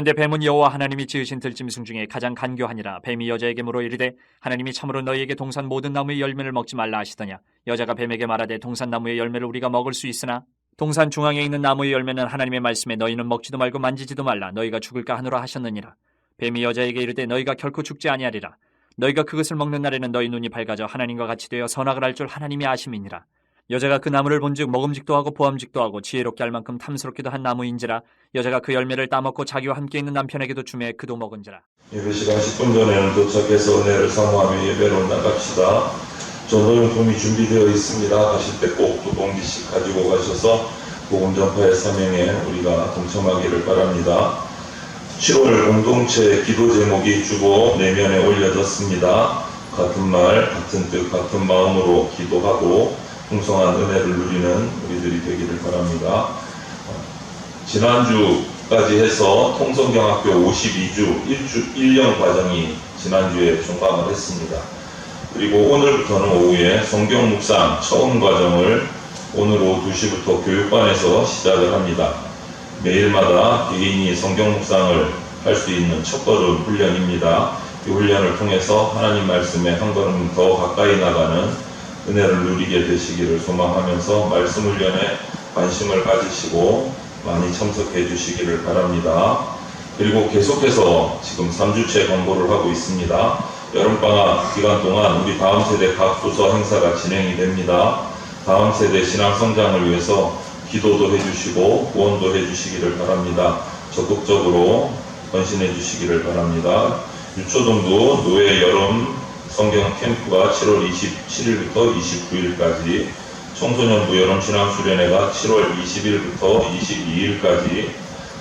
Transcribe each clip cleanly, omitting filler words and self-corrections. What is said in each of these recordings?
그런데 뱀은 여호와 하나님이 지으신 들짐승 중에 가장 간교하니라. 뱀이 여자에게 물어 이르되 하나님이 참으로 너희에게 동산 모든 나무의 열매를 먹지 말라 하시더냐. 여자가 뱀에게 말하되 동산 나무의 열매를 우리가 먹을 수 있으나 동산 중앙에 있는 나무의 열매는 하나님의 말씀에 너희는 먹지도 말고 만지지도 말라. 너희가 죽을까 하노라 하셨느니라. 뱀이 여자에게 이르되 너희가 결코 죽지 아니하리라. 너희가 그것을 먹는 날에는 너희 눈이 밝아져 하나님과 같이 되어 선악을 알 줄 하나님이 아심이니라. 여자가 그 나무를 본즉 먹음직도 하고 보암직도 하고 지혜롭게 할 만큼 탐스럽기도 한 나무인지라. 여자가 그 열매를 따먹고 자기와 함께 있는 남편에게도 주매 그도 먹은지라. 예배 시간 10분 전에는 도착해서 은혜를 사모하며 예배로 나갑시다. 전도용품이 준비되어 있습니다. 가실 때 꼭 두 봉지씩 가지고 가셔서 복음 전파의 사명에 우리가 동참하기를 바랍니다. 7월 공동체 기도 제목이 주보 내면에 올려졌습니다. 같은 말, 같은 뜻, 같은 마음으로 기도하고 풍성한 은혜를 누리는 우리들이 되기를 바랍니다. 지난주까지 해서 통성경학교 52주 1년 과정이 지난주에 종강을 했습니다. 그리고 오늘부터는 오후에 성경 묵상 처음 과정을 오늘 오후 2시부터 교육반에서 시작을 합니다. 매일마다 개인이 성경 묵상을 할 수 있는 첫걸음 훈련입니다. 이 훈련을 통해서 하나님 말씀에 한 걸음 더 가까이 나가는 은혜를 누리게 되시기를 소망하면서 말씀 훈련에 관심을 가지시고 많이 참석해 주시기를 바랍니다. 그리고 계속해서 지금 3주째 광고를 하고 있습니다. 여름방학 기간 동안 우리 다음 세대 각 부서 행사가 진행이 됩니다. 다음 세대 신앙 성장을 위해서 기도도 해주시고 후원도 해주시기를 바랍니다. 적극적으로 헌신해 주시기를 바랍니다. 유초동부 노예 여름 성경 캠프가 7월 27일부터 29일까지, 청소년부 여름신앙수련회가 7월 20일부터 22일까지,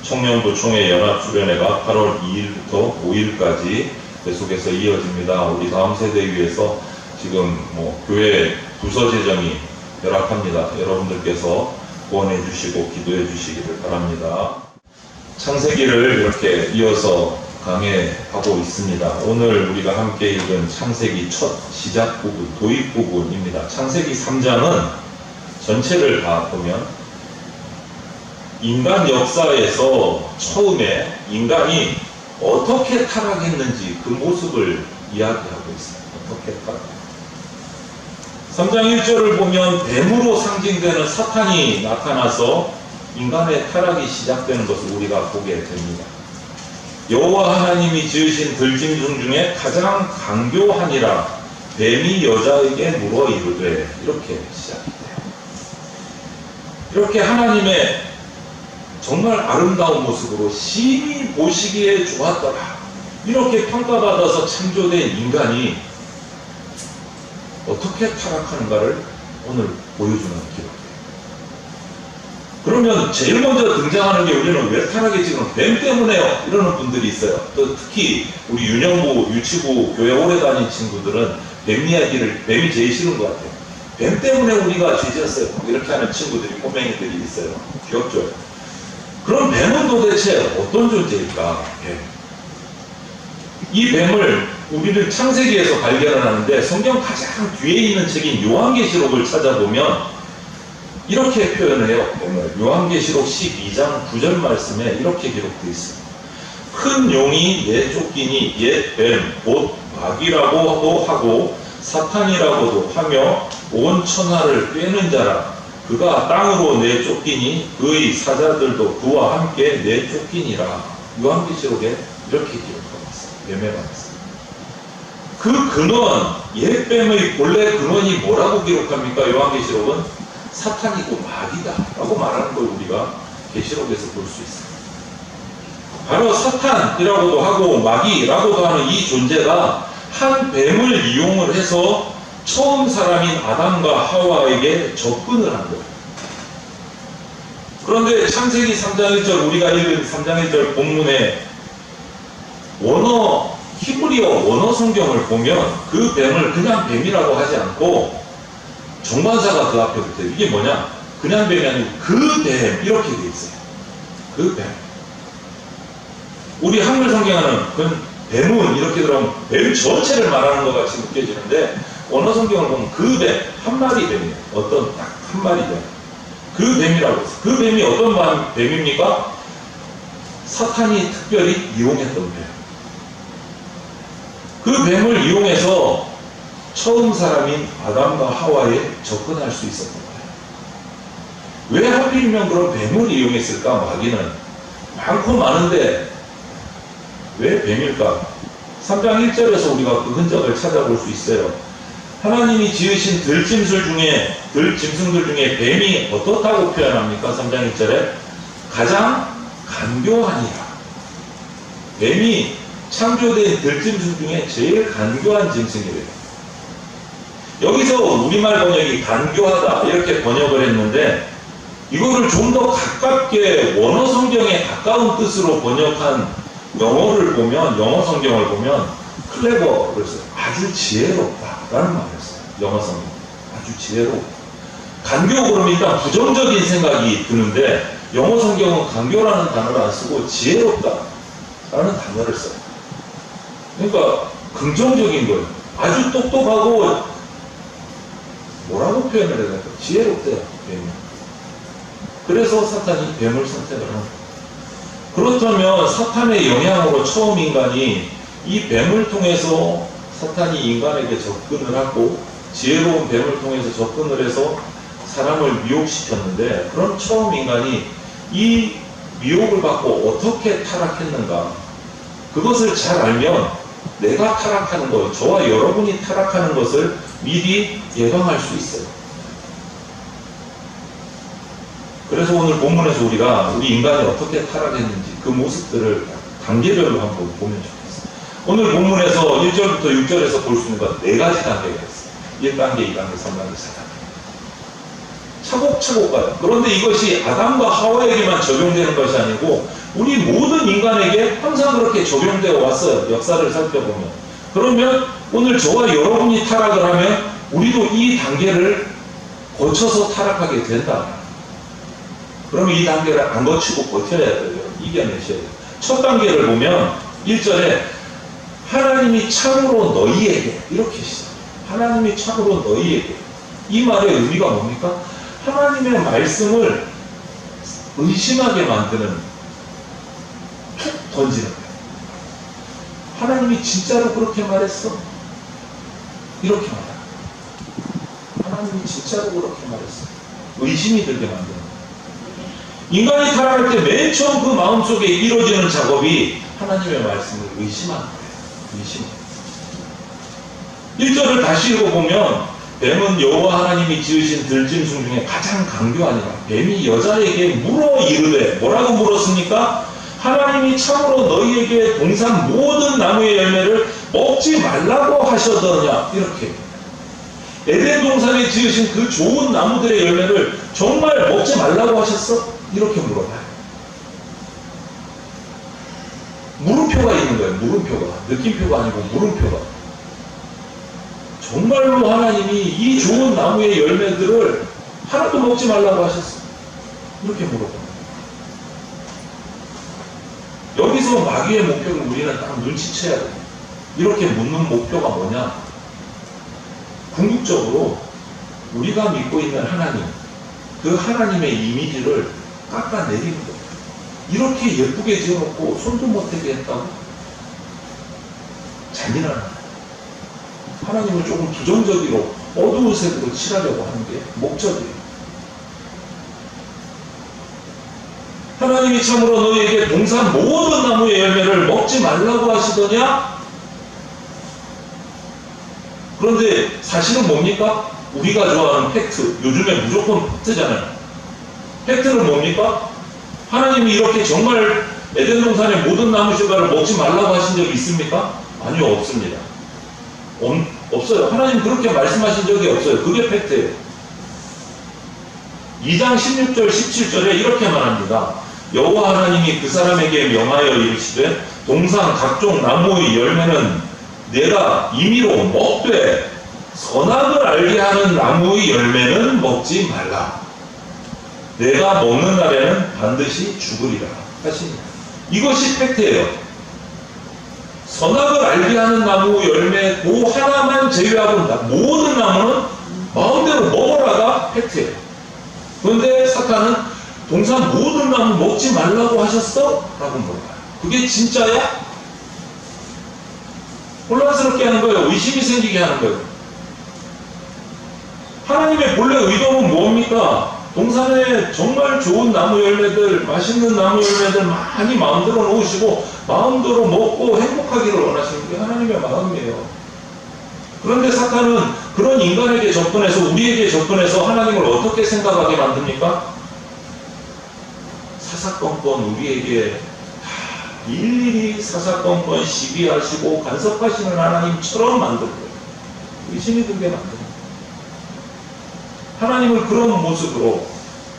청년부 총회 연합수련회가 8월 2일부터 5일까지 계속해서 이어집니다. 우리 다음 세대 위해서 지금 교회 부서 재정이 열악합니다. 여러분들께서 후원해 주시고 기도해 주시기를 바랍니다. 창세기를 이렇게 이어서 강해하고 있습니다. 오늘 우리가 함께 읽은 창세기 첫 시작 부분, 도입 부분입니다. 창세기 3장은 전체를 다 보면 인간 역사에서 처음에 인간이 어떻게 타락했는지 그 모습을 이야기하고 있어요. 어떻게 타락? 3장 1절을 보면 뱀으로 상징되는 사탄이 나타나서 인간의 타락이 시작되는 것을 우리가 보게 됩니다. 여호와 하나님이 지으신 들짐승 중에 가장 간교하니라. 뱀이 여자에게 물어 이르되, 이렇게 시작돼요. 이렇게 하나님의 정말 아름다운 모습으로 심히 보시기에 좋았더라, 이렇게 평가받아서 창조된 인간이 어떻게 타락하는가를 오늘 보여주는 기록이에요. 그러면 제일 먼저 등장하는 게 우리는 왜 타락했지? 뱀 때문에요, 이러는 분들이 있어요. 또 특히 우리 유년부, 유치부, 교회 오래 다닌 친구들은 뱀 이야기를, 뱀이 제일 싫은 것 같아요. 뱀 때문에 우리가 죄졌어요, 이렇게 하는 친구들이, 꼬맹이들이 있어요. 귀엽죠? 그럼 뱀은 도대체 어떤 존재일까? 뱀. 이 뱀을 우리는 창세기에서 발견을 하는데, 성경 가장 뒤에 있는 책인 요한계시록을 찾아보면 이렇게 표현을 해요. 요한계시록 12장 9절 말씀에 이렇게 기록되어 있습니다. 큰 용이 내쫓기니 옛 뱀, 곧 마귀라고도 하고 사탄이라고도 하며 온 천하를 꿰는 자라. 그가 땅으로 내쫓기니 그의 사자들도 그와 함께 내쫓기니라. 요한계시록에 이렇게 기록하고 있습니다. 뱀에 관해서. 그 근원, 옛 뱀의 본래 근원이 뭐라고 기록합니까? 요한계시록은 사탄이고 마귀다 라고 말하는 걸 우리가 계시록에서 볼 수 있습니다. 바로 사탄이라고도 하고 마귀라고도 하는 이 존재가 한 뱀을 이용을 해서 처음 사람인 아담과 하와에게 접근을 한 거예요. 그런데 창세기 3장 1절, 우리가 읽은 3장 1절 본문의 원어, 히브리어 원어 성경을 보면 그 뱀을 그냥 뱀이라고 하지 않고 정관사가 그 앞에 붙어요. 이게 뭐냐? 그냥 뱀이 아니고 그 뱀, 이렇게 돼 있어요. 그 뱀. 우리 한글 성경에는 그 뱀은 이렇게 들어가면 뱀 전체를 말하는 것 같이 느껴지는데, 원어 성경을 보면 그 뱀, 한 마리 뱀이에요. 어떤 딱 한 마리 뱀. 그 뱀이라고 했어요. 그 뱀이 어떤 뱀입니까? 사탄이 특별히 이용했던 뱀. 그 뱀을 이용해서 처음 사람인 아담과 하와에 접근할 수 있었던 거예요. 왜 하필이면 그런 뱀을 이용했을까? 마귀는 많고 많은데 왜 뱀일까? 3장 1절에서 우리가 그 흔적을 찾아볼 수 있어요. 하나님이 지으신 들짐승들 중에 뱀이 어떻다고 표현합니까? 3장 1절에 가장 간교하니라. 뱀이 창조된 들짐승 중에 제일 간교한 짐승이래요. 여기서 우리말 번역이 간교하다 이렇게 번역을 했는데 이거를 좀 더 가깝게 원어 성경에 가까운 뜻으로 번역한 영어 성경을 보면 클레버를 써요. 아주 지혜롭다라는 말을 써요. 영어 성경. 아주 지혜롭다. 간교 그러면 일단 부정적인 생각이 드는데 영어 성경은 간교라는 단어를 안 쓰고 지혜롭다라는 단어를 써요. 그러니까 긍정적인 거예요. 아주 똑똑하고 뭐라고 표현을 해야 될까? 지혜롭대요. 뱀이. 그래서 사탄이 뱀을 선택을 하는 거예요. 그렇다면 사탄의 영향으로 처음 인간이 이 뱀을 통해서 사탄이 인간에게 접근을 하고 지혜로운 뱀을 통해서 접근을 해서 사람을 미혹시켰는데 그럼 처음 인간이 이 미혹을 받고 어떻게 타락했는가 그것을 잘 알면 내가 타락하는 것, 저와 여러분이 타락하는 것을 미리 예방할 수 있어요. 그래서 오늘 본문에서 우리가 우리 인간이 어떻게 타락했는지 그 모습들을 단계별로 한번 보면 좋겠어요. 오늘 본문에서 1절부터 6절에서 볼 수 있는 건 4가지 단계가 있어요. 1단계, 2단계, 3단계, 4단계. 차곡차곡 가요. 그런데 이것이 아담과 하와에게만 적용되는 것이 아니고 우리 모든 인간에게 항상 그렇게 적용되어 왔어요. 역사를 살펴보면. 그러면 오늘 저와 여러분이 타락을 하면 우리도 이 단계를 거쳐서 타락하게 된다. 그러면 이 단계를 안 거치고 버텨야 돼요. 이겨내셔야 돼요. 첫 단계를 보면 1절에 하나님이 참으로 너희에게 이렇게 시작해요. 하나님이 참으로 너희에게. 이 말의 의미가 뭡니까? 하나님의 말씀을 의심하게 만드는 툭 던지는 거예요. 하나님이 진짜로 그렇게 말했어? 이렇게 말해요. 하나님이 진짜로 그렇게 말했어? 의심이 들게 만드는 거예요. 인간이 타락할 때 맨 처음 그 마음속에 이루어지는 작업이 하나님의 말씀을 의심하는 거예요. 의심. 1절을 다시 읽어보면 뱀은 여호와 하나님이 지으신 들짐승 중에 가장 강교하니라. 뱀이 여자에게 물어 이르되 뭐라고 물었습니까? 하나님이 참으로 너희에게 동산 모든 나무의 열매를 먹지 말라고 하셨더냐. 이렇게 에덴 동산에 지으신 그 좋은 나무들의 열매를 정말 먹지 말라고 하셨어? 이렇게 물어봐요. 물음표가 있는 거예요. 물음표가. 느낌표가 아니고 물음표가. 정말로 하나님이 이 좋은 나무의 열매들을 하나도 먹지 말라고 하셨어? 이렇게 물어봐요. 여기서 마귀의 목표를 우리는 딱 눈치채야 돼요. 이렇게 묻는 목표가 뭐냐? 궁극적으로 우리가 믿고 있는 하나님, 그 하나님의 이미지를 깎아내리는 거예요. 이렇게 예쁘게 지어놓고 손도 못대게 했다고? 잔인한 하나님을 조금 부정적으로 어두운 색으로 칠하려고 하는 게 목적이에요. 하나님이 참으로 너희에게 동산 모든 나무의 열매를 먹지 말라고 하시더냐? 그런데 사실은 뭡니까? 우리가 좋아하는 팩트. 요즘에 무조건 팩트잖아요. 팩트는 뭡니까? 하나님이 이렇게 정말 에덴 동산의 모든 나무 실과를 먹지 말라고 하신 적이 있습니까? 아니요, 없습니다. 없어요. 하나님 그렇게 말씀하신 적이 없어요. 그게 팩트예요. 2장 16절 17절에 이렇게 말합니다. 여호와 하나님이 그 사람에게 명하여 이르시되 동산 각종 나무의 열매는 내가 임의로 먹되 선악을 알게 하는 나무의 열매는 먹지 말라. 내가 먹는 날에는 반드시 죽으리라 하십니다. 이것이 팩트예요. 선악을 알게 하는 나무 열매 그 하나만 제외하고 모든 나무는 마음대로 먹어라가 팩트예요. 그런데 사탄은 동산 모든 나무 먹지 말라고 하셨어? 라고 물어봐요. 그게 진짜야? 혼란스럽게 하는 거예요. 의심이 생기게 하는 거예요. 하나님의 본래 의도는 뭡니까? 동산에 정말 좋은 나무 열매들, 맛있는 나무 열매들 많이 마음대로 놓으시고 마음대로 먹고 행복하기를 원하시는 게 하나님의 마음이에요. 그런데 사탄은 그런 인간에게 접근해서, 우리에게 접근해서 하나님을 어떻게 생각하게 만듭니까? 사사건건 우리에게 일일이 사사건건 시비하시고 간섭하시는 하나님처럼 만들어요. 의심이 들게 만들어요. 하나님을 그런 모습으로,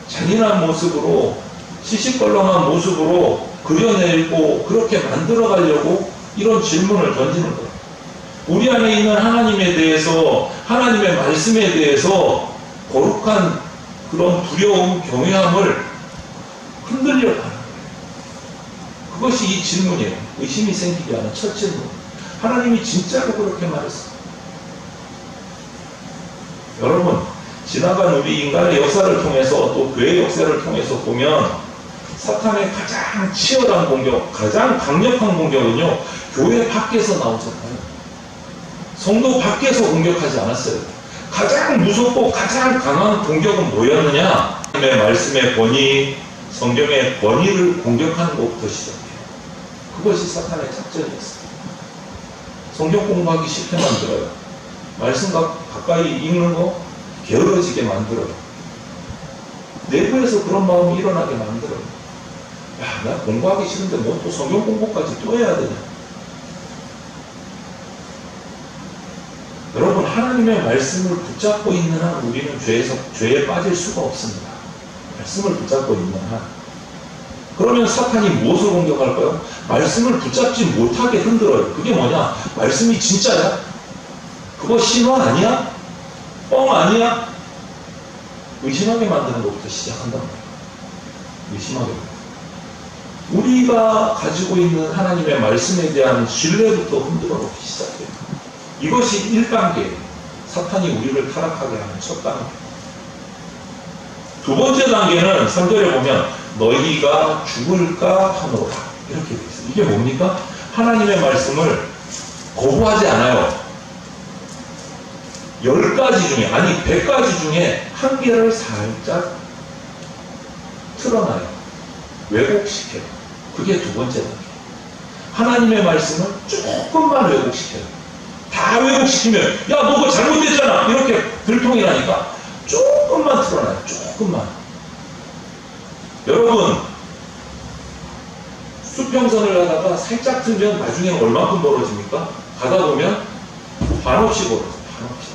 잔인한 모습으로, 시시껄렁한 모습으로 그려내고 그렇게 만들어가려고 이런 질문을 던지는 거예요. 우리 안에 있는 하나님에 대해서, 하나님의 말씀에 대해서 거룩한 그런 두려움, 경외함을 흔들려 가는 거예요. 그것이 이 질문이에요. 의심이 생기게 하는 첫 질문. 하나님이 진짜로 그렇게 말했어요. 여러분, 지나간 우리 인간의 역사를 통해서 또 교회 역사를 통해서 보면 사탄의 가장 치열한 공격, 가장 강력한 공격은요, 교회 밖에서 나오잖아요. 성도 밖에서 공격하지 않았어요. 가장 무섭고 가장 강한 공격은 뭐였느냐? 하나님의 말씀의 권위, 성경의 권위를 공격하는 것부터 시작해요. 그것이 사탄의 작전이었어요. 성경 공부하기 쉽게 만들어요. 말씀과 가까이 읽는 거 게으러지게 만들어요. 내부에서 그런 마음이 일어나게 만들어요. 야, 나 공부하기 싫은데 뭐 또 성경 공부까지 또 해야 되냐? 여러분, 하나님의 말씀을 붙잡고 있는 한 우리는 죄에 빠질 수가 없습니다. 말씀을 붙잡고 있는 한. 그러면 사탄이 무엇을 공격할까요? 말씀을 붙잡지 못하게 흔들어요. 그게 뭐냐? 말씀이 진짜야? 그거 신화 아니야? 뻥 아니야? 의심하게 만드는 것부터 시작한단 말이에요. 의심하게. 우리가 가지고 있는 하나님의 말씀에 대한 신뢰부터 흔들어 놓기 시작해요. 이것이 1단계, 사탄이 우리를 타락하게 하는 첫 단계. 두 번째 단계는 3절에 보면 너희가 죽을까 하노라 이렇게 되어 있어요. 이게 뭡니까? 하나님의 말씀을 거부하지 않아요. 10가지 중에, 아니 100가지 중에 한 개를 살짝 틀어놔요. 왜곡시켜요. 그게 두 번째 단계. 하나님의 말씀을 조금만 왜곡시켜요. 다 왜곡시키면 야, 너 그거 잘못됐잖아 이렇게 들통이 나니까 조금만 틀어놔요. 조금만. 여러분, 수평선을 가다가 살짝 틀면 나중에 얼마큼 벌어집니까? 가다 보면 한없이 벌어져요. 한없이.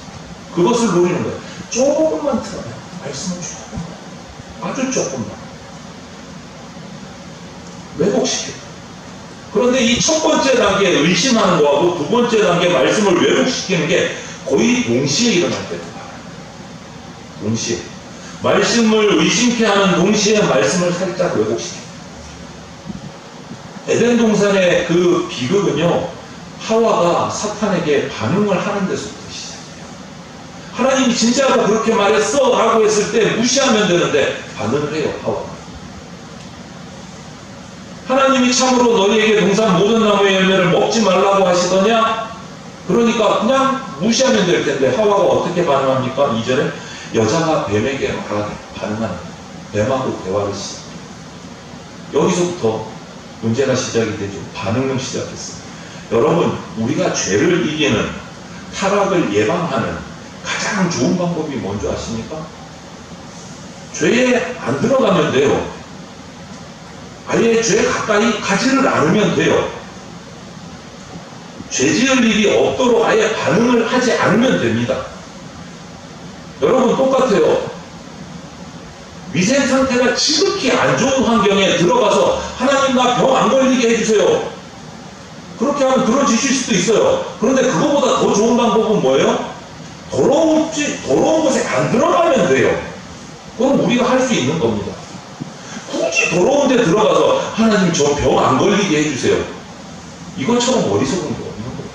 그것을 노리는 거예요. 조금만 틀어놔요. 말씀을 조금만. 아주 조금만. 왜곡시켜요. 그런데 이 첫 번째 단계 의심하는 거하고 두 번째 단계 말씀을 왜곡시키는 게 거의 동시에 일어날 때도 많아요. 동시에. 말씀을 의심케 하는 동시에 말씀을 살짝 왜곡시켜요. 에덴 동산의 그 비극은요, 하와가 사탄에게 반응을 하는 데서부터 시작해요. 하나님이 진짜로 그렇게 말했어 라고 했을 때 무시하면 되는데 반응을 해요, 하와가. 하나님이 참으로 너희에게 동산 모든 나무의 열매를 먹지 말라고 하시더냐? 그러니까 그냥 무시하면 될 텐데 하와가 어떻게 반응합니까? 2절에 여자가 뱀에게 말하게 반응하는 뱀하고 대화를 시작해요. 여기서부터 문제가 시작이 되죠. 반응을 시작했어요. 여러분, 우리가 죄를 이기는, 타락을 예방하는 가장 좋은 방법이 뭔지 아십니까? 죄에 안 들어가면 돼요. 아예 죄 가까이 가지를 않으면 돼요. 죄 지을 일이 없도록 아예 반응을 하지 않으면 됩니다. 여러분, 똑같아요. 위생 상태가 지극히 안 좋은 환경에 들어가서 하나님 나 병 안 걸리게 해주세요. 그렇게 하면 들어지실 수도 있어요. 그런데 그거보다 더 좋은 방법은 뭐예요? 더러운 곳에 안 들어가면 돼요. 그럼 우리가 할 수 있는 겁니다. 굳이 더러운 데 들어가서 하나님 저 병 안 걸리게 해주세요. 이것처럼 어리석은 게 없는 거예요.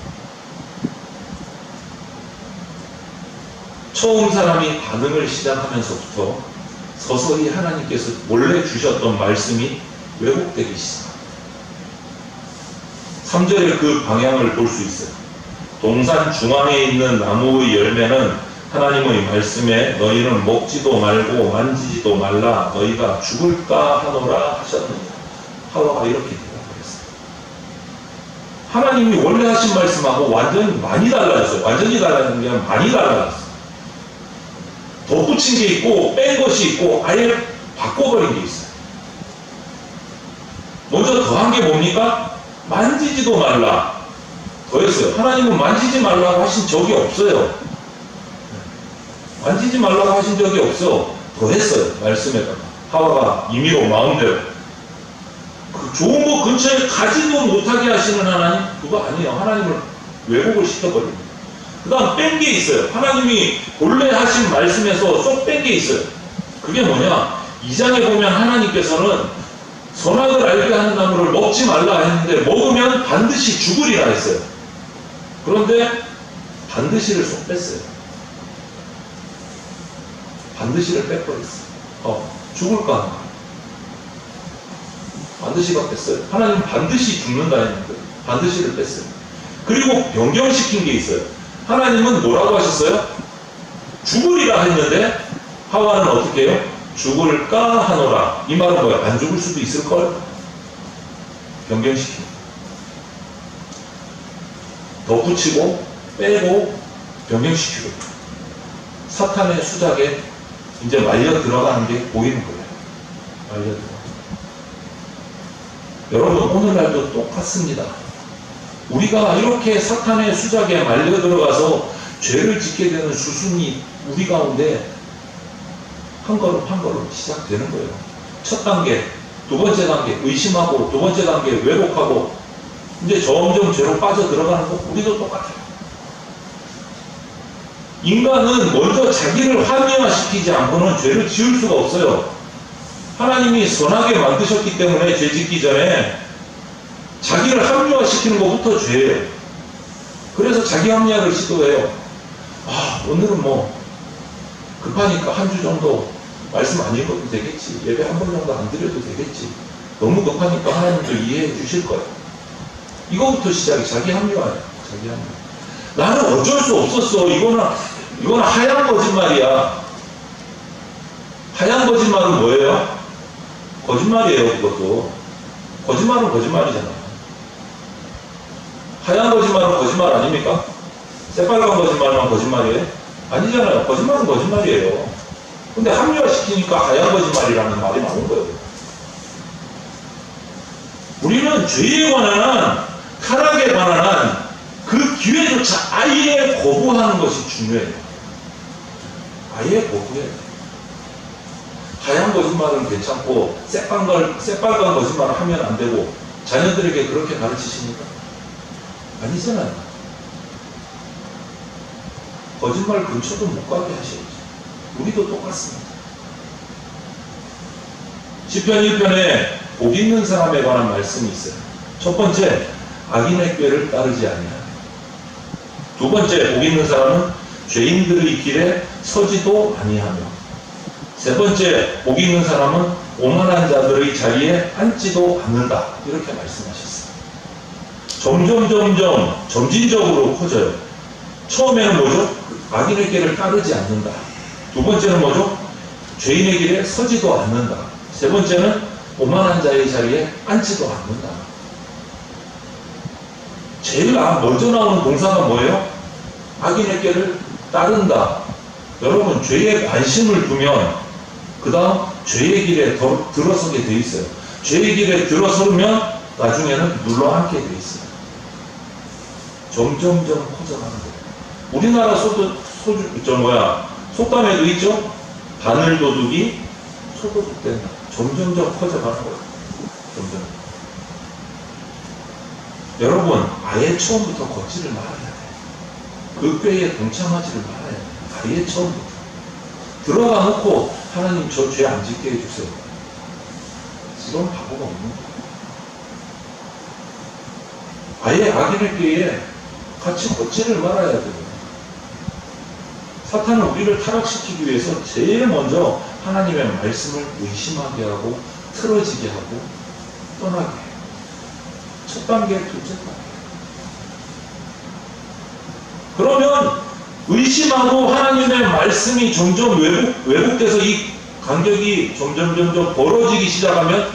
처음 사람이 반응을 시작하면서부터 서서히 하나님께서 원래 주셨던 말씀이 왜곡되기 시작합니다. 3절의 그 방향을 볼 수 있어요. 동산 중앙에 있는 나무의 열매는 하나님의 말씀에 너희는 먹지도 말고 만지지도 말라 너희가 죽을까 하노라 하셨느니라. 하와가 이렇게 대답했어요. 하나님이 원래 하신 말씀하고 완전히 많이 달라졌어요. 완전히 달라진 게 아니라 많이 달라졌어요. 덧붙인 게 있고 뺀 것이 있고 아예 바꿔버린 게 있어요. 먼저 더한 게 뭡니까? 만지지도 말라 더했어요. 하나님은 만지지 말라고 하신 적이 없어요. 만지지 말라고 하신 적이 없어. 더했어요. 말씀에다가 하와가 임의로 마음대로 그 좋은 거 근처에 가지도 못하게 하시는 하나님 그거 아니에요. 하나님을 왜곡을 시켜버립니다. 그 다음 뺀 게 있어요. 하나님이 본래 하신 말씀에서 쏙 뺀 게 있어요. 그게 뭐냐? 2장에 보면 하나님께서는 선악을 알게 하는 나무를 먹지 말라 했는데 먹으면 반드시 죽으리라 했어요. 그런데 반드시를 쏙 뺐어요. 반드시를 빼버렸어요. 죽을까? 반드시가 뺐어요. 하나님은 반드시 죽는다 했는데 반드시를 뺐어요. 그리고 변경시킨 게 있어요. 하나님은 뭐라고 하셨어요? 죽으리라 했는데 하와는 어떻게 해요? 죽을까 하노라. 이 말은 뭐야? 안 죽을 수도 있을걸? 변경시키고 덧붙이고 빼고 변경시키고 사탄의 수작에 이제 말려 들어가는 게 보이는 거예요. 말려 들어가. 여러분 오늘날도 똑같습니다. 우리가 이렇게 사탄의 수작에 말려 들어가서 죄를 짓게 되는 수순이 우리 가운데 한 걸음 한 걸음 시작되는 거예요. 첫 단계, 두 번째 단계 의심하고 두 번째 단계 왜곡하고 이제 점점 죄로 빠져 들어가는 거 우리도 똑같아요. 인간은 먼저 자기를 합리화시키지 않고는 죄를 지을 수가 없어요. 하나님이 선하게 만드셨기 때문에 죄 짓기 전에 자기를 합리화시키는 것부터 죄예요. 그래서 자기 합리화를 시도해요. 오늘은 뭐 급하니까 한 주 정도 말씀 안 읽어도 되겠지. 예배 한 번 정도 안 드려도 되겠지. 너무 급하니까 하나님도 이해해 주실 거예요. 이거부터 시작이 자기 합리화예요. 자기 합리화. 나는 어쩔 수 없었어. 이거는 하얀 거짓말이야. 하얀 거짓말은 뭐예요? 거짓말이에요. 그것도. 거짓말은 거짓말이잖아. 하얀 거짓말은 거짓말 아닙니까? 새빨간 거짓말만 거짓말이에요? 아니잖아요. 거짓말은 거짓말이에요. 근데 합리화시키니까 하얀 거짓말이라는 말이 나온 거예요. 우리는 죄에 관한 타락에 관한 그 기회조차 아예 거부하는 것이 중요해요. 아예 거부해요. 하얀 거짓말은 괜찮고 새빨간 거짓말을 하면 안 되고 자녀들에게 그렇게 가르치십니까? 아니잖아요. 거짓말 근처도 못 가게 하셔야죠. 우리도 똑같습니다. 시편 1편에 복 있는 사람에 관한 말씀이 있어요. 첫 번째, 악인의 꾀를 따르지 아니하며. 두 번째, 복 있는 사람은 죄인들의 길에 서지도 아니하며. 세 번째, 복 있는 사람은 오만한 자들의 자리에 앉지도 않는다. 이렇게 말씀하셨어요. 점진적으로 커져요. 처음에는 뭐죠? 악인의 길을 따르지 않는다. 두 번째는 뭐죠? 죄인의 길에 서지도 않는다. 세 번째는 오만한 자의 자리에 앉지도 않는다. 제일 먼저 나오는 동사가 뭐예요? 악인의 길을 따른다. 여러분 죄에 관심을 두면 그 다음 죄의 길에 들어서게 돼 있어요. 죄의 길에 들어서면 나중에는 눌러앉게 돼 있어요. 점점점 커져가는 거예요. 우리나라 속담에도 있죠? 바늘 도둑이 소도둑 된다. 점점점 커져가는 거예요. 점점. 여러분, 아예 처음부터 걷지를 말아야 돼요. 그 꾀에 동참하지를 말아야 돼요. 아예 처음부터. 들어가 놓고 하나님 저 죄 안 짓게 해주세요. 이런 바보가 없는 거예요. 아예 악인의 꾀에 같이 걷지를 말아야 돼요. 사탄은 우리를 타락시키기 위해서 제일 먼저 하나님의 말씀을 의심하게 하고 틀어지게 하고 떠나게 해요. 첫 단계, 둘째 단계. 그러면 의심하고 하나님의 말씀이 점점 왜곡돼서 이 간격이 점점 벌어지기 시작하면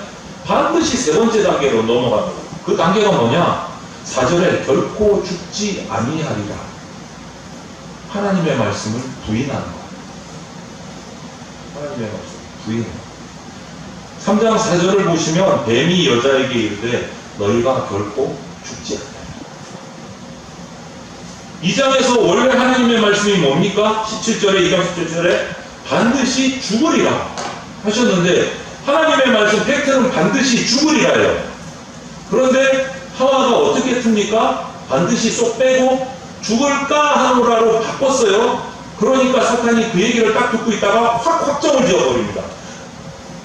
반드시 세 번째 단계로 넘어갑니다. 그 단계가 뭐냐? 4절에 결코 죽지 아니하리라. 하나님의 말씀을 부인하는 것. 하나님의 말씀 부인해요. 3장 4절을 보시면 뱀이 여자에게 이르되 너희가 결코 죽지 않는다. 2장에서 원래 하나님의 말씀이 뭡니까? 17절에 2장 17절에 반드시 죽으리라 하셨는데 하나님의 말씀 팩트는 반드시 죽으리라예요. 그런데 하와가 어떻게 틉니까? 반드시 쏙 빼고 죽을까 하노라로 바꿨어요. 그러니까 사탄이 그 얘기를 딱 듣고 있다가 확 확정을 지어버립니다.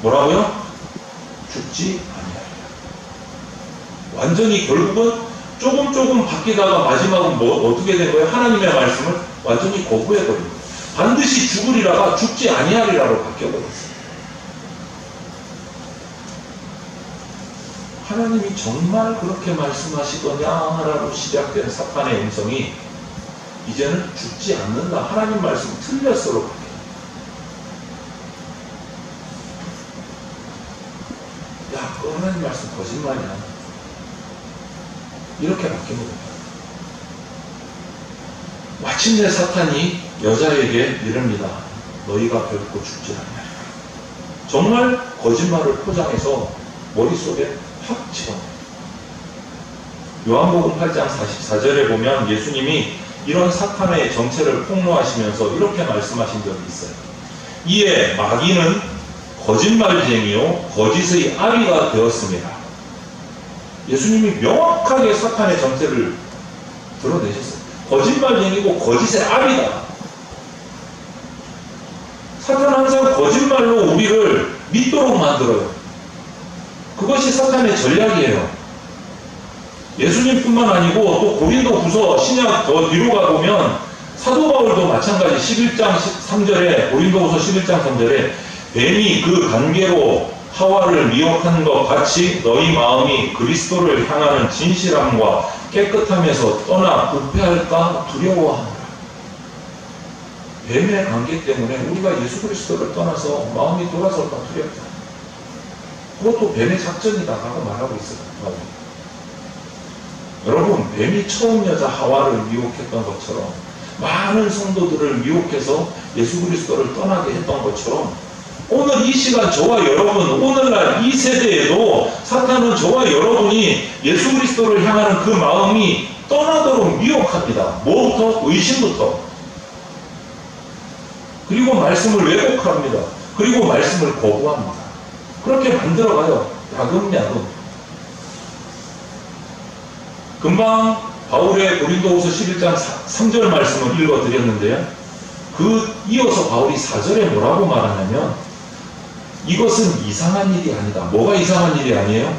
뭐라고요? 죽지 아니하리라. 완전히 결국은 조금 바뀌다가 마지막은 어떻게 된 거예요? 하나님의 말씀을 완전히 거부해버립니다. 반드시 죽으리라가 죽지 아니하리라로 바뀌어버렸어요. 하나님이 정말 그렇게 말씀하시더냐라로 시작된 사탄의 음성이 이제는 죽지 않는다. 하나님 말씀 틀렸어로 바뀌어요. 야, 그 하나님 말씀 거짓말이야. 이렇게 바뀌는 겁니다. 마침내 사탄이 여자에게 이릅니다. 너희가 결코 죽지 않으리라. 정말 거짓말을 포장해서 머릿속에 확 집어넣어요. 요한복음 8장 44절에 보면 예수님이 이런 사탄의 정체를 폭로하시면서 이렇게 말씀하신 적이 있어요. 이에 마귀는 거짓말쟁이요 거짓의 아비가 되었습니다. 예수님이 명확하게 사탄의 정체를 드러내셨어요. 거짓말쟁이고 거짓의 아비다. 사탄은 항상 거짓말로 우리를 믿도록 만들어요. 그것이 사탄의 전략이에요. 예수님뿐만 아니고 또 고린도후서 신약 더 뒤로 가보면 사도 바울도 마찬가지 11장 3절에 고린도후서 11장 3절에 뱀이 그 관계로 하와를 미혹한 것 같이 너희 마음이 그리스도를 향하는 진실함과 깨끗함에서 떠나 부패할까 두려워하노라. 뱀의 관계 때문에 우리가 예수 그리스도를 떠나서 마음이 돌아설까 두렵다. 그것도 뱀의 작전이다 라고 말하고 있어요. 여러분, 뱀이 처음 여자 하와를 미혹했던 것처럼 많은 성도들을 미혹해서 예수 그리스도를 떠나게 했던 것처럼 오늘 이 시간 저와 여러분, 오늘날 이 세대에도 사탄은 저와 여러분이 예수 그리스도를 향하는 그 마음이 떠나도록 미혹합니다. 뭐부터? 의심부터. 그리고 말씀을 왜곡합니다. 그리고 말씀을 거부합니다. 그렇게 만들어가요. 야금야금. 금방 바울의 고린도후서 11장 3절 말씀을 읽어드렸는데요. 이어서 바울이 4절에 뭐라고 말하냐면 이것은 이상한 일이 아니다. 뭐가 이상한 일이 아니에요?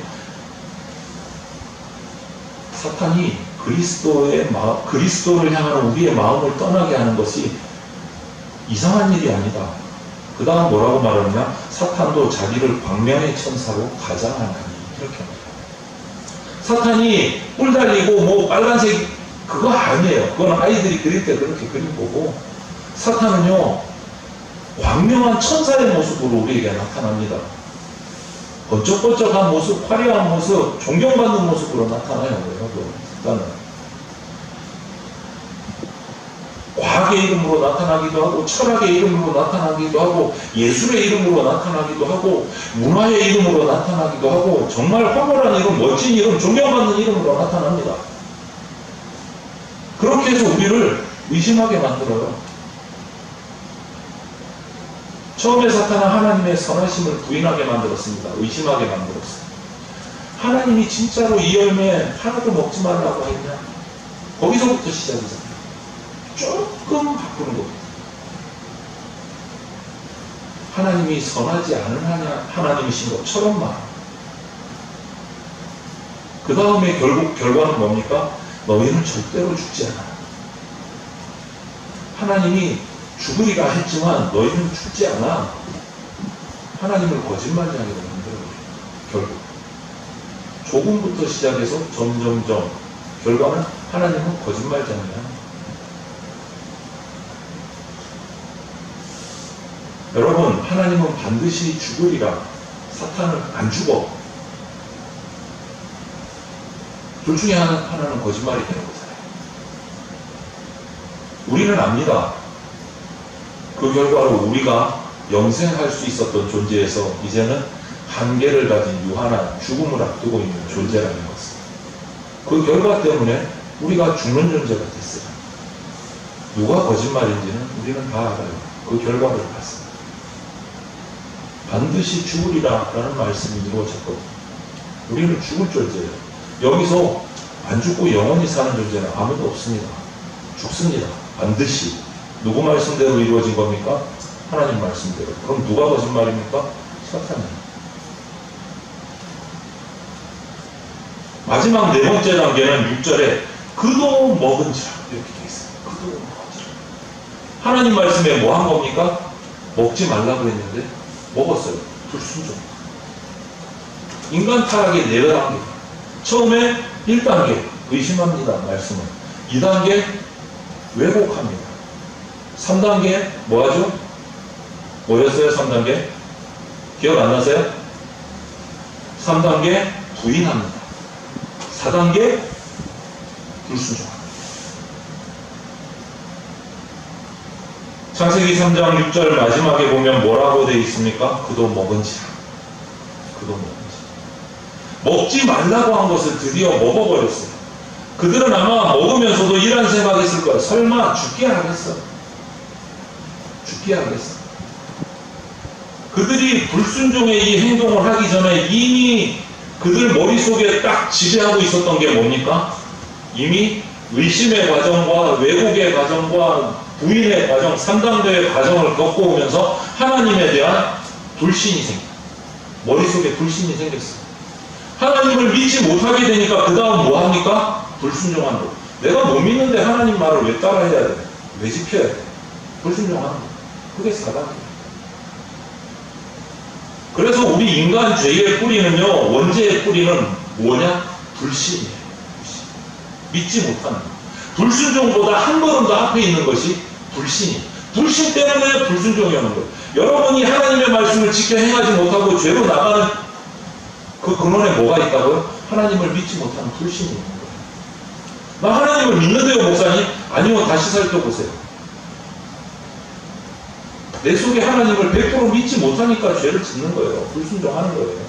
사탄이 그리스도를 향하는 우리의 마음을 떠나게 하는 것이 이상한 일이 아니다. 그 다음 뭐라고 말하느냐? 사탄도 자기를 광명의 천사로 가장하나니. 이렇게 말해요. 사탄이 뿔 달리고 뭐 빨간색 그거 아니에요. 그건 아이들이 그릴 때 그렇게 그린 거고, 사탄은요 광명한 천사의 모습으로 우리에게 나타납니다. 번쩍번쩍한 모습, 화려한 모습, 존경받는 모습으로 나타나요. 여러분, 사탄은 과학의 이름으로 나타나기도 하고, 철학의 이름으로 나타나기도 하고, 예술의 이름으로 나타나기도 하고, 문화의 이름으로 나타나기도 하고, 정말 황홀한 이름, 멋진 이름, 존경받는 이름으로 나타납니다. 그렇게 해서 우리를 의심하게 만들어요. 처음에 사탄은 하나님의 선하심을 부인하게 만들었습니다. 의심하게 만들었어요. 하나님이 진짜로 이 열매 하나도 먹지 말라고 했냐? 거기서부터 시작이잖아요. 조금 바꾸는 겁니다. 하나님이 선하지 않은 하나님이신 것처럼 말. 그 다음에 결과는 뭡니까? 너희는 절대로 죽지 않아. 하나님이 죽으리라 했지만 너희는 죽지 않아. 하나님을 거짓말쟁이로 만들어버려요. 결국 조금부터 시작해서 점점점 결과는 하나님은 거짓말쟁이야. 여러분, 하나님은 반드시 죽으리라. 사탄은 안 죽어. 둘 중에 하나는 거짓말이 되는 거잖아요. 우리는 압니다. 그 결과로 우리가 영생할 수 있었던 존재에서 이제는 한계를 가진 유한한 죽음을 앞두고 있는 존재라는 것을. 그 결과 때문에 우리가 죽는 존재가 됐어요. 누가 거짓말인지는 우리는 다 알아요. 그 결과를 봤습니다. 반드시 죽으리라 라는 말씀이 이루어졌거든요. 우리는 죽을 존재예요. 여기서 안 죽고 영원히 사는 존재는 아무도 없습니다. 죽습니다. 반드시. 누구 말씀대로 이루어진 겁니까? 하나님 말씀대로. 그럼 누가 거짓말입니까? 사탄이에요. 마지막 네 번째 단계는 6절에 그도 먹은지라 이렇게 되어 있어요. 그도 먹은지라. 하나님 말씀에 뭐 한 겁니까? 먹지 말라고 했는데 먹었어요. 불순종. 인간 타락의 4단계. 처음에 1단계 의심합니다. 말씀은. 2단계 왜곡합니다. 3단계 뭐하죠? 뭐였어요? 3단계? 기억 안 나세요? 3단계 부인합니다. 4단계 불순종합니다. 창세기 3장 6절 마지막에 보면 뭐라고 되어 있습니까? 그도 먹은지라. 그도 먹은지라. 먹지 말라고 한 것을 드디어 먹어버렸어요. 그들은 아마 먹으면서도 이런 생각했을 거예요. 설마 죽게 하겠어? 죽게 하겠어? 그들이 불순종의 이 행동을 하기 전에 이미 그들 머릿속에 딱 지배하고 있었던 게 뭡니까? 이미 의심의 과정과 왜곡의 과정과 부인의 과정, 3단계의 과정을 겪고 오면서 하나님에 대한 불신이 생겨. 머릿속에 불신이 생겼어요. 하나님을 믿지 못하게 되니까 그 다음 뭐 합니까? 불순종하는 거. 내가 못 믿는데 하나님 말을 왜 따라해야 돼? 왜 지켜야 돼? 불순종하는 거. 그게 4단계. 그래서 우리 인간 죄의 뿌리는요, 원죄의 뿌리는 뭐냐? 불신이에요. 불신. 믿지 못하는 거. 불순종보다 한 걸음 더 앞에 있는 것이 불신이에요. 불신 때문에 불순종이 오는 거예요. 여러분이 하나님의 말씀을 지켜 행하지 못하고 죄로 나가는 그 근원에 뭐가 있다고요? 하나님을 믿지 못하는 불신이 있는 거예요. 나 하나님을 믿는데요, 목사님? 아니요, 다시 살펴보세요. 내 속에 하나님을 100% 믿지 못하니까 죄를 짓는 거예요. 불순종하는 거예요.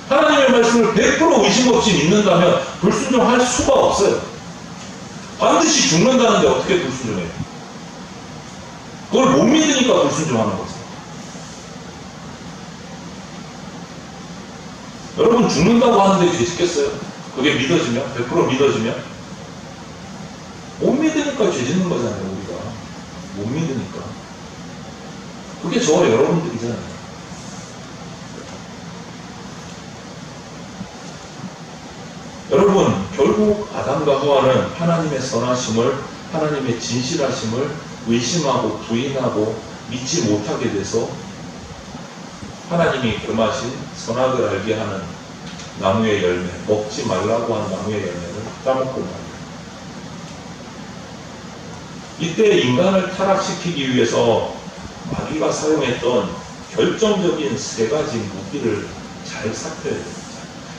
하나님의 말씀을 100% 의심 없이 믿는다면 불순종할 수가 없어요. 반드시 죽는다는데 어떻게 불순종해요? 그걸 못 믿으니까 불순종하는 거죠. 여러분 죽는다고 하는데 죄 짓겠어요? 그게 믿어지면? 100% 믿어지면? 못 믿으니까 죄 짓는 거잖아요, 우리가. 못 믿으니까. 그게 저와 여러분들이잖아요. 여러분, 결국 아담과 하와는 하나님의 선하심을, 하나님의 진실하심을 의심하고 부인하고 믿지 못하게 돼서 하나님이 금하신 선악을 알게 하는 나무의 열매, 먹지 말라고 한 나무의 열매를 따먹고 말이에요. 이때 인간을 타락시키기 위해서 마귀가 사용했던 결정적인 3가지 무기를 잘 살펴야 됩니다.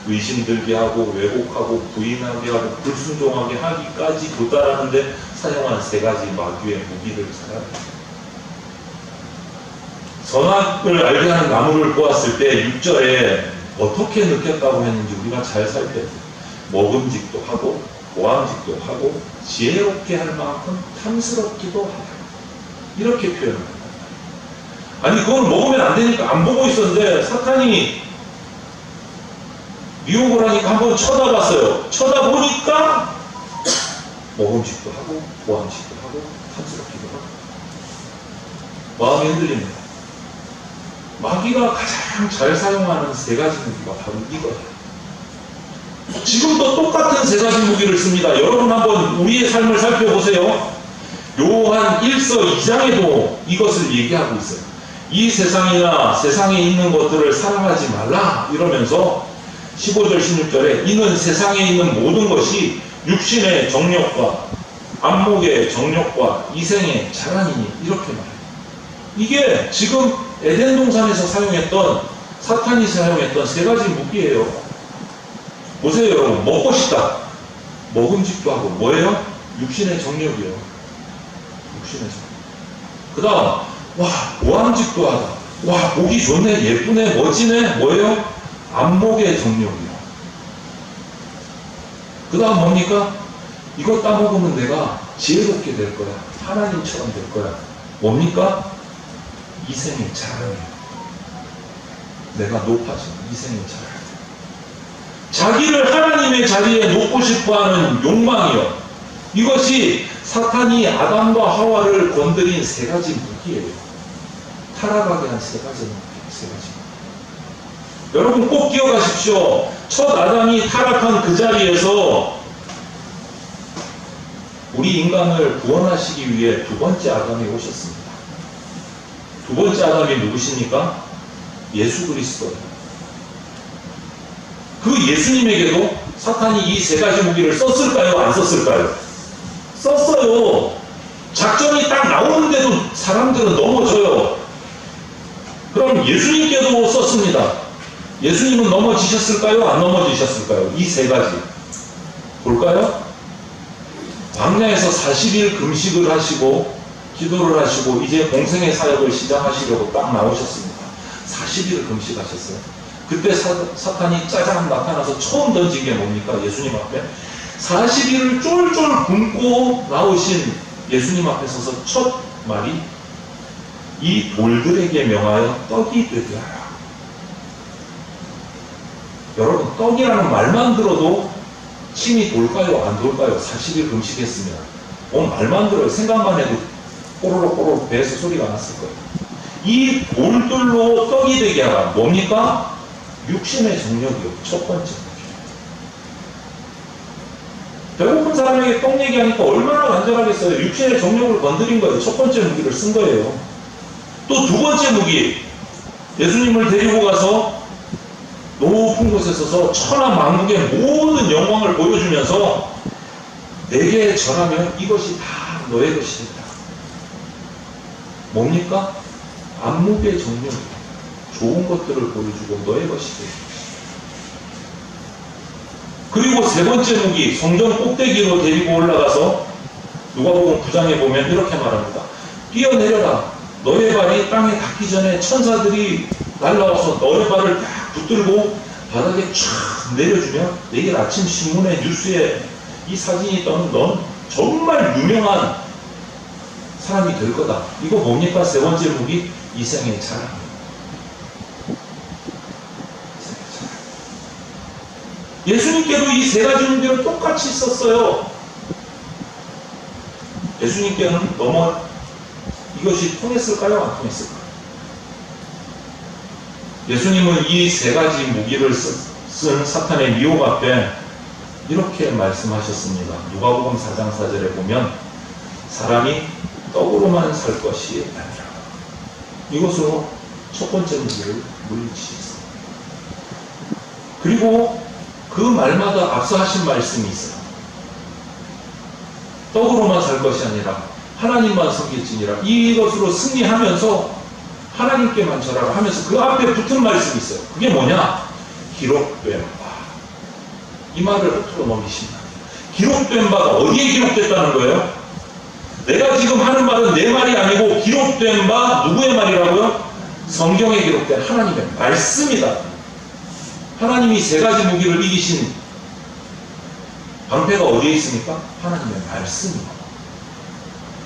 의심들게 하고 왜곡하고 부인하게 하고 불순종하게 하기까지 도달하는데 사용한 3가지 마귀의 무기를 잘 알아야 됩니다. 선악을 알게 하는 나무를 보았을 때 6절에 어떻게 느꼈다고 했는지 우리가 잘 살펴야 돼요. 먹음직도 하고 보암직도 하고 지혜롭게 할 만큼 탐스럽기도 하다. 이렇게 표현합니다. 아니 그건 먹으면 안 되니까 안 보고 있었는데 사탄이 미혹을 하니까 한번 쳐다봤어요. 쳐다보니까 먹음직도 하고 보암직도 하고 탐스럽기도 하고 마음이 흔들립니다. 마귀가 가장 잘 사용하는 3가지 무기가 바로 이거예요. 지금도 똑같은 3가지 무기를 씁니다. 여러분 한번 우리의 삶을 살펴보세요. 요한 1서 2장에도 이것을 얘기하고 있어요. 이 세상이나 세상에 있는 것들을 사랑하지 말라 이러면서 15절 16절에 이는 세상에 있는 모든 것이 육신의 정욕과 안목의 정욕과 이생의 자랑이니 이렇게 말해요. 이게 지금 에덴 동산에서 사용했던 사탄이 사용했던 세 가지 무기예요. 보세요 여러분. 먹고 싶다. 먹음직도 하고 뭐예요? 육신의 정욕이요. 육신의 정욕. 그 다음 와 보암직도 하다. 와 보기 좋네 예쁘네 멋지네 뭐예요? 안목의 정욕이요. 그 다음 뭡니까? 이거 따먹으면 내가 지혜롭게 될 거야. 하나님처럼 될 거야. 뭡니까? 이생의 자랑이에요. 내가 높아져. 이생의 자랑. 자기를 하나님의 자리에 놓고 싶어하는 욕망이요. 이것이 사탄이 아담과 하와를 건드린 세 가지 무기예요. 타락하게 한 세 가지 무기. 세 가지. 여러분 꼭 기억하십시오. 첫 아담이 타락한 그 자리에서 우리 인간을 구원하시기 위해 두 번째 아담이 오셨습니다. 두 번째 아담이 누구십니까? 예수 그리스도예요. 그 예수님에게도 사탄이 이 세 가지 무기를 썼을까요? 안 썼을까요? 썼어요. 작전이 딱 나오는데도 사람들은 넘어져요. 그럼 예수님께도 썼습니다. 예수님은 넘어지셨을까요? 안 넘어지셨을까요? 이 세 가지. 볼까요? 광야에서 40일 금식을 하시고 기도를 하시고 이제 공생의 사역을 시작하시려고 딱 나오셨습니다. 40일 금식하셨어요. 그때 사탄이 짜장 나타나서 처음 던진 게 뭡니까? 예수님 앞에 40일을 쫄쫄 굶고 나오신 예수님 앞에 서서 첫 말이 이 돌들에게 명하여 떡이 되게 하라. 여러분 떡이라는 말만 들어도 침이 돌까요? 안 돌까요? 40일 금식했으면 말만 들어요. 생각만 해도 꼬르륵 배에서 소리가 났을 거예요. 이 돌들로 떡이 되게 하라. 뭡니까? 육신의 정욕이요. 첫 번째. 배고픈 사람에게 떡 얘기하니까 얼마나 간절하겠어요. 육신의 정욕을 건드린 거예요. 첫 번째 무기를 쓴 거예요. 또 두 번째 무기. 예수님을 데리고 가서 높은 곳에 서서 천하만국의 모든 영광을 보여주면서 내게 절하면 이것이 다 너의 것이다. 뭡니까? 안목의 정욕. 좋은 것들을 보여주고 너의 것이 돼. 그리고 세 번째 무기, 성전 꼭대기로 데리고 올라가서 누가복음 9장에 보면 이렇게 말합니다. 뛰어내려라. 너의 발이 땅에 닿기 전에 천사들이 날라와서 너의 발을 딱 붙들고 바닥에 쫙 내려주면 내일 아침 신문에 뉴스에 이 사진이 떠는 넌 정말 유명한 사람이 될 거다. 이거 뭡니까? 세 번째 무기, 이생의 자랑. 예수님께도 이 세 가지 문제를 똑같이 썼어요. 예수님께는 이것이 통했을까요? 안 통했을까요? 예수님은 이 세 가지 무기를 쓴 사탄의 미혹 앞에 이렇게 말씀하셨습니다. 누가복음 4장 4절에 보면 사람이 떡으로만 살 것이 아니라 이것으로 첫 번째 무기를 물리치셨습니다. 그리고 그 말마다 앞서 하신 말씀이 있어요. 떡으로만 살 것이 아니라 하나님만 섬길지니라. 이것으로 승리하면서 하나님께만 절하라 하면서 그 앞에 붙은 말씀이 있어요. 그게 뭐냐? 기록된 바. 이 말을 흐트러 넘기십니다. 기록된 바가 어디에 기록됐다는 거예요? 내가 지금 하는 말은 내 말이 아니고 기록된 바 누구의 말이라고요? 성경에 기록된 하나님의 말씀이다. 하나님이 세 가지 무기를 이기신 방패가 어디에 있습니까? 하나님의 말씀입니다.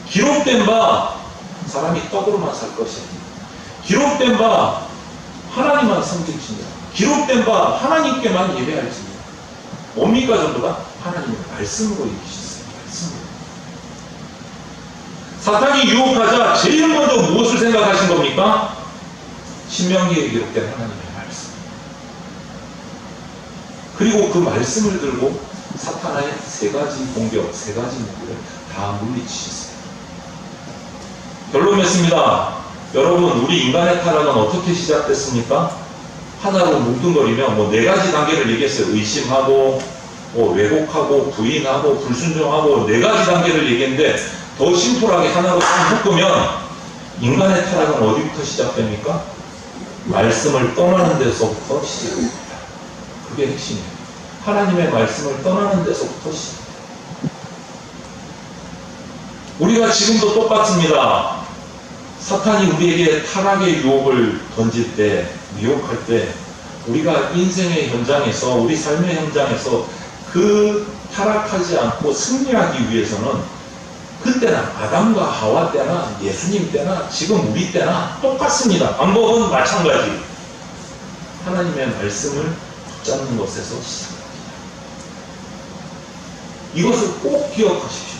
기록된 바 사람이 떡으로만 살 것이 아닙니다. 기록된 바 하나님만 섬길지니라. 기록된 바 하나님께만 예배할지니라. 뭡니까 전부가? 하나님의 말씀으로 이기셨어요. 말씀으로. 사탄이 유혹하자 제일 먼저 무엇을 생각하신 겁니까? 신명기에 기록된 하나님의 말씀. 그리고 그 말씀을 들고 사탄의 세 가지 공격, 세 가지 무기를 다 물리치셨어요. 결론 맺습니다. 여러분, 우리 인간의 타락은 어떻게 시작됐습니까? 하나로 뭉뚱거리면 뭐 4가지 단계를 얘기했어요. 의심하고, 왜곡하고, 부인하고, 불순종하고 4가지 단계를 얘기했는데 더 심플하게 하나로 딱 묶으면 인간의 타락은 어디부터 시작됩니까? 말씀을 떠나는 데서부터 시작됩니다. 그게 핵심이에요. 하나님의 말씀을 떠나는 데서부터 시작됩니다. 우리가 지금도 똑같습니다. 사탄이 우리에게 타락의 유혹을 던질 때, 미혹할 때, 우리가 인생의 현장에서, 우리 삶의 현장에서 그 타락하지 않고 승리하기 위해서는 그때나 아담과 하와 때나 예수님 때나 지금 우리 때나 똑같습니다. 방법은 마찬가지. 하나님의 말씀을 붙잡는 것에서 시작합니다. 이것을 꼭 기억하십시오.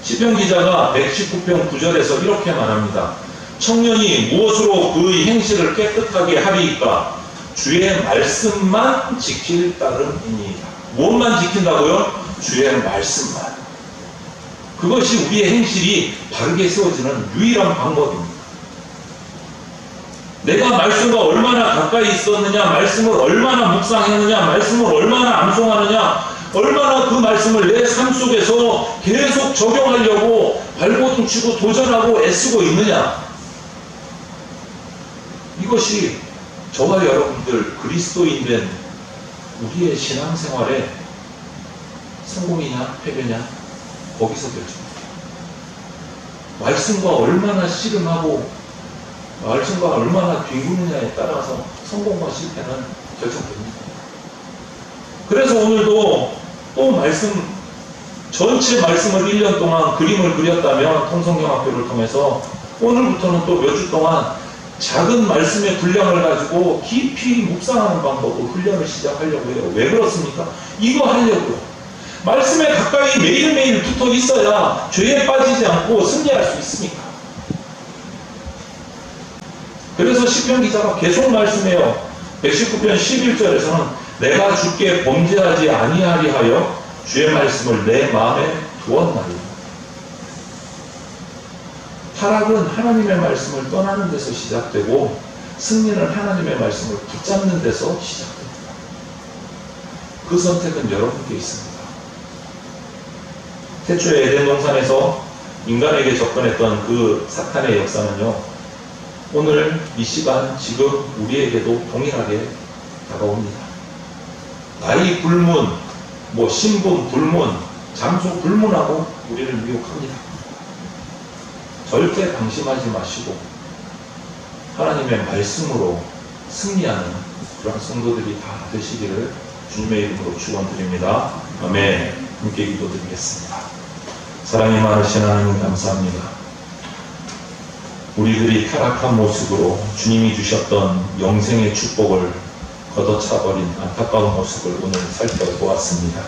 시편 기자가 119편 9절에서 이렇게 말합니다. 청년이 무엇으로 그의 행실을 깨끗하게 하리이까? 주의 말씀만 지킬 따름이니이다. 무엇만 지킨다고요? 주의 말씀만. 그것이 우리의 행실이 바르게 세워지는 유일한 방법입니다. 내가 말씀과 얼마나 가까이 있었느냐, 말씀을 얼마나 묵상했느냐, 말씀을 얼마나 암송하느냐, 얼마나 그 말씀을 내 삶 속에서 계속 적용하려고 발버둥치고 도전하고 애쓰고 있느냐. 이것이 저와 여러분들 그리스도인 된 우리의 신앙생활에 성공이냐 패배냐 거기서 결정됩니다. 말씀과 얼마나 씨름하고 말씀과 얼마나 뒤구느냐에 따라서 성공과 실패는 결정됩니다. 그래서 오늘도 또 전체 말씀을 1년 동안 그림을 그렸다면 통성경학교를 통해서 오늘부터는 또 몇 주 동안 작은 말씀의 분량을 가지고 깊이 묵상하는 방법으로 훈련을 시작하려고 해요. 왜 그렇습니까? 이거 하려고요. 말씀에 가까이 매일매일 붙어 있어야 죄에 빠지지 않고 승리할 수 있습니다. 그래서 시편 기자가 계속 말씀해요. 119편 11절에서는 내가 주께 범죄하지 아니하리 하여 주의 말씀을 내 마음에 두었나이다. 타락은 하나님의 말씀을 떠나는 데서 시작되고 승리는 하나님의 말씀을 붙잡는 데서 시작됩니다. 그 선택은 여러분께 있습니다. 태초에 에덴 동산에서 인간에게 접근했던 그 사탄의 역사는요, 오늘 이 시간 지금 우리에게도 동일하게 다가옵니다. 나이 불문, 신분 불문, 장소 불문하고 우리를 미혹합니다. 절대 방심하지 마시고 하나님의 말씀으로 승리하는 그런 성도들이 다 되시기를 주님의 이름으로 축원드립니다. 아멘. 함께 기도드리겠습니다. 사랑이 많으신 하나님 감사합니다. 우리들이 타락한 모습으로 주님이 주셨던 영생의 축복을 걷어차버린 안타까운 모습을 오늘 살펴보았습니다.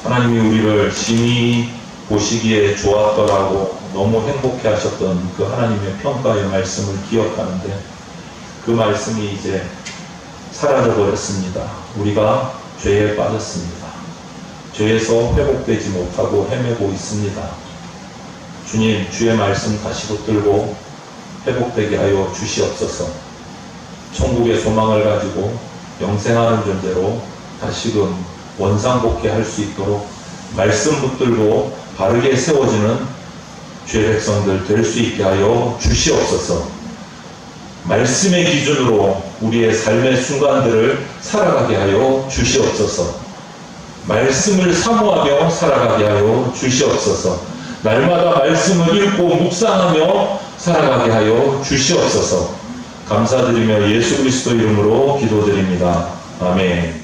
하나님이 우리를 심히 보시기에 좋았더라고 너무 행복해 하셨던 그 하나님의 평가의 말씀을 기억하는데 그 말씀이 이제 사라져 버렸습니다. 우리가 죄에 빠졌습니다. 죄에서 회복되지 못하고 헤매고 있습니다. 주님, 주의 말씀 다시 붙들고 회복되게 하여 주시옵소서. 천국의 소망을 가지고 영생하는 존재로 다시금 원상복귀할 수 있도록 말씀 붙들고 바르게 세워지는 주의 백성들 될 수 있게 하여 주시옵소서. 말씀의 기준으로 우리의 삶의 순간들을 살아가게 하여 주시옵소서. 말씀을 사모하며 살아가게 하여 주시옵소서. 날마다 말씀을 읽고 묵상하며 살아가게 하여 주시옵소서. 감사드리며 예수 그리스도 이름으로 기도드립니다. 아멘.